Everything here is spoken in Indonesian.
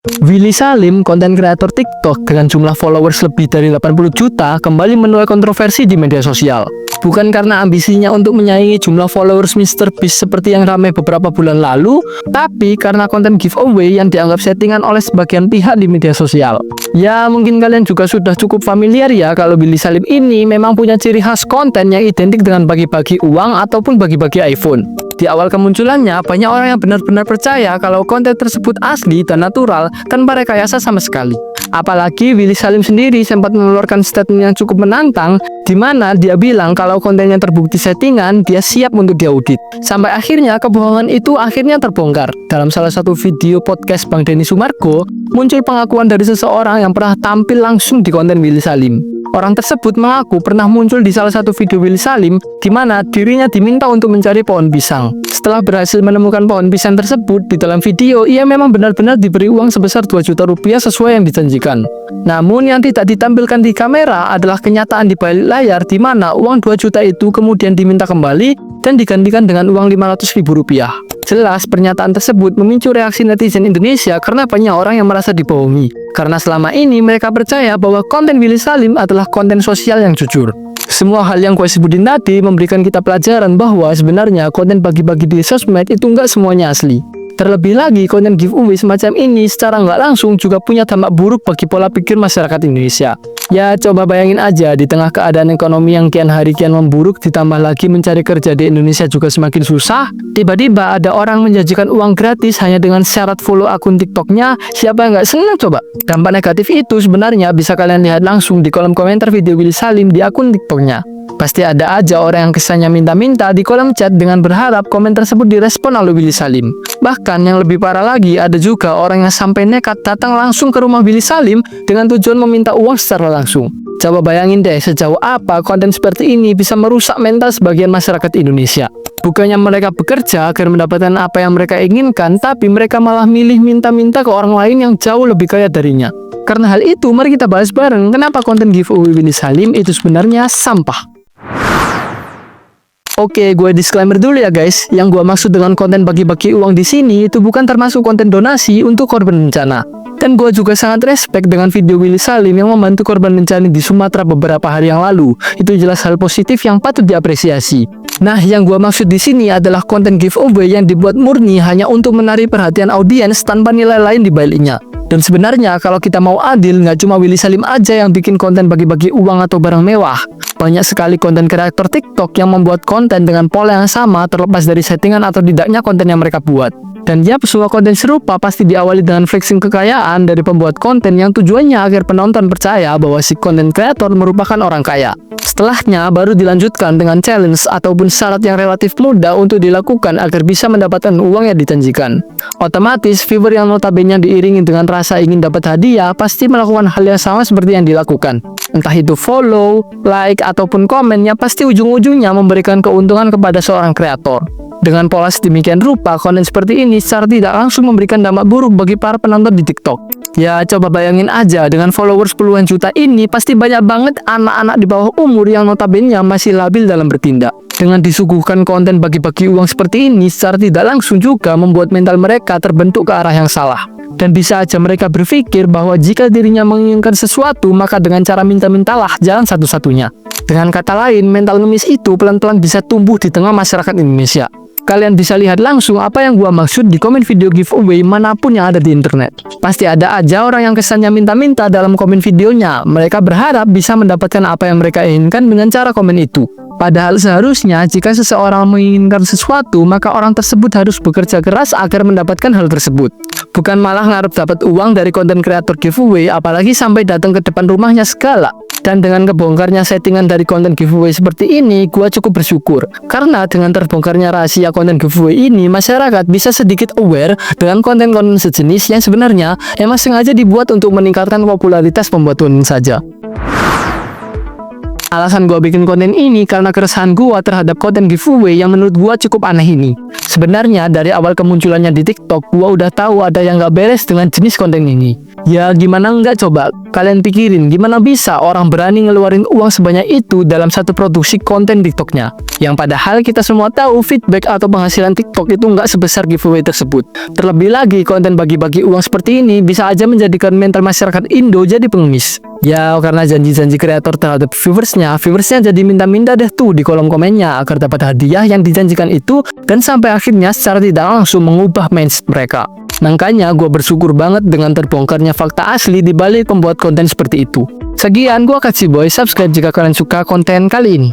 Willy Salim, konten kreator TikTok dengan jumlah followers lebih dari 80 juta, kembali menuai kontroversi di media sosial. Bukan karena ambisinya untuk menyaingi jumlah followers MrBeast seperti yang ramai beberapa bulan lalu, tapi karena konten giveaway yang dianggap settingan oleh sebagian pihak di media sosial. Ya, mungkin kalian juga sudah cukup familiar ya kalau Willy Salim ini memang punya ciri khas konten yang identik dengan bagi-bagi uang ataupun bagi-bagi iPhone. Di awal kemunculannya, banyak orang yang benar-benar percaya kalau konten tersebut asli dan natural tanpa rekayasa sama sekali. Apalagi Willy Salim sendiri sempat mengeluarkan statement yang cukup menantang, di mana dia bilang kalau kontennya terbukti settingan, dia siap untuk diaudit. Sampai akhirnya kebohongan itu akhirnya terbongkar. Dalam salah satu video podcast Bang Denny Sumargo, muncul pengakuan dari seseorang yang pernah tampil langsung di konten Willy Salim. Orang tersebut mengaku pernah muncul di salah satu video Willy Salim, di mana dirinya diminta untuk mencari pohon pisang. Setelah berhasil menemukan pohon pisang tersebut, di dalam video ia memang benar-benar diberi uang sebesar 2 juta rupiah sesuai yang dijanjikan. Namun yang tidak ditampilkan di kamera adalah kenyataan di balik layar, di mana uang 2 juta itu kemudian diminta kembali dan digantikan dengan uang 500 ribu rupiah. Jelas pernyataan tersebut memicu reaksi netizen Indonesia karena banyak orang yang merasa dibohongi. Karena selama ini mereka percaya bahwa konten Willy Salim adalah konten sosial yang jujur. Semua hal yang gue sebutin tadi memberikan kita pelajaran bahwa sebenarnya konten bagi-bagi di sosmed itu nggak semuanya asli. Terlebih lagi, konten giveaway semacam ini secara nggak langsung juga punya dampak buruk bagi pola pikir masyarakat Indonesia. Ya, coba bayangin aja, di tengah keadaan ekonomi yang kian hari kian memburuk, ditambah lagi mencari kerja di Indonesia juga semakin susah, tiba-tiba ada orang menjanjikan uang gratis hanya dengan syarat follow akun TikToknya. Siapa yang nggak senang coba? Dampak negatif itu sebenarnya bisa kalian lihat langsung di kolom komentar video Willy Salim di akun TikToknya. Pasti ada aja orang yang kesannya minta-minta di kolom chat dengan berharap komen tersebut direspon oleh Willy Salim. Bahkan yang lebih parah lagi, ada juga orang yang sampai nekat datang langsung ke rumah Willy Salim dengan tujuan meminta uang secara langsung. Coba bayangin deh sejauh apa konten seperti ini bisa merusak mental sebagian masyarakat Indonesia. Bukannya mereka bekerja agar mendapatkan apa yang mereka inginkan, tapi mereka malah milih minta-minta ke orang lain yang jauh lebih kaya darinya. Karena hal itu, mari kita bahas bareng kenapa konten giveaway Willy Salim itu sebenarnya sampah. Oke, gue disclaimer dulu ya guys. Yang gue maksud dengan konten bagi-bagi uang di sini itu bukan termasuk konten donasi untuk korban bencana. Dan gue juga sangat respect dengan video Willy Salim yang membantu korban bencana di Sumatera beberapa hari yang lalu. Itu jelas hal positif yang patut diapresiasi. Nah, yang gue maksud di sini adalah konten giveaway yang dibuat murni hanya untuk menarik perhatian audiens tanpa nilai lain di baliknya. Dan sebenarnya kalau kita mau adil, nggak cuma Willy Salim aja yang bikin konten bagi-bagi uang atau barang mewah. Banyak sekali konten kreator TikTok yang membuat konten dengan pola yang sama terlepas dari settingan atau tidaknya konten yang mereka buat. Dan ya, semua konten serupa pasti diawali dengan flexing kekayaan dari pembuat konten yang tujuannya agar penonton percaya bahwa si konten kreator merupakan orang kaya. Setelahnya baru dilanjutkan dengan challenge ataupun syarat yang relatif mudah untuk dilakukan agar bisa mendapatkan uang yang dijanjikan. Otomatis viewer yang notabene diiringi dengan rasa ingin dapat hadiah pasti melakukan hal yang sama seperti yang dilakukan. Entah itu follow, like, ataupun komennya pasti ujung-ujungnya memberikan keuntungan kepada seorang kreator. Dengan pola sedemikian rupa, konten seperti ini secara tidak langsung memberikan dampak buruk bagi para penonton di TikTok. Ya, coba bayangin aja, dengan followers puluhan juta ini, pasti banyak banget anak-anak di bawah umur yang notabene masih labil dalam bertindak. Dengan disuguhkan konten bagi-bagi uang seperti ini, secara tidak langsung juga membuat mental mereka terbentuk ke arah yang salah. Dan bisa aja mereka berpikir bahwa jika dirinya menginginkan sesuatu, maka dengan cara minta-mintalah jalan satu-satunya. Dengan kata lain, mental ngemis itu pelan-pelan bisa tumbuh di tengah masyarakat Indonesia. Kalian bisa lihat langsung apa yang gua maksud di komen video giveaway manapun yang ada di internet. Pasti ada aja orang yang kesannya minta-minta dalam komen videonya. Mereka berharap bisa mendapatkan apa yang mereka inginkan dengan cara komen itu. Padahal seharusnya jika seseorang menginginkan sesuatu, maka orang tersebut harus bekerja keras agar mendapatkan hal tersebut. Bukan malah ngarep dapat uang dari konten kreator giveaway, apalagi sampai datang ke depan rumahnya segala. Dan dengan kebongkarnya settingan dari konten giveaway seperti ini, gua cukup bersyukur. Karena dengan terbongkarnya rahasia konten giveaway ini, masyarakat bisa sedikit aware dengan konten-konten sejenis yang sebenarnya emang sengaja dibuat untuk meningkatkan popularitas pembuat konten saja. Alasan gue bikin konten ini karena keresahan gue terhadap konten giveaway yang menurut gue cukup aneh ini. Sebenarnya dari awal kemunculannya di TikTok, gue udah tahu ada yang gak beres dengan jenis konten ini. Ya gimana enggak coba? Kalian pikirin gimana bisa orang berani ngeluarin uang sebanyak itu dalam satu produksi konten TikToknya. Yang padahal kita semua tahu feedback atau penghasilan TikTok itu enggak sebesar giveaway tersebut. Terlebih lagi konten bagi-bagi uang seperti ini bisa aja menjadikan mental masyarakat Indo jadi pengemis. Ya karena janji-janji kreator terhadap viewersnya jadi minta-minta deh tuh di kolom komennya agar dapat hadiah yang dijanjikan itu, dan sampai akhirnya secara tidak langsung mengubah mindset mereka. Makanya gue bersyukur banget dengan terbongkarnya fakta asli di balik pembuat konten seperti itu. Sekian, gue Kaci Boy, subscribe jika kalian suka konten kali ini.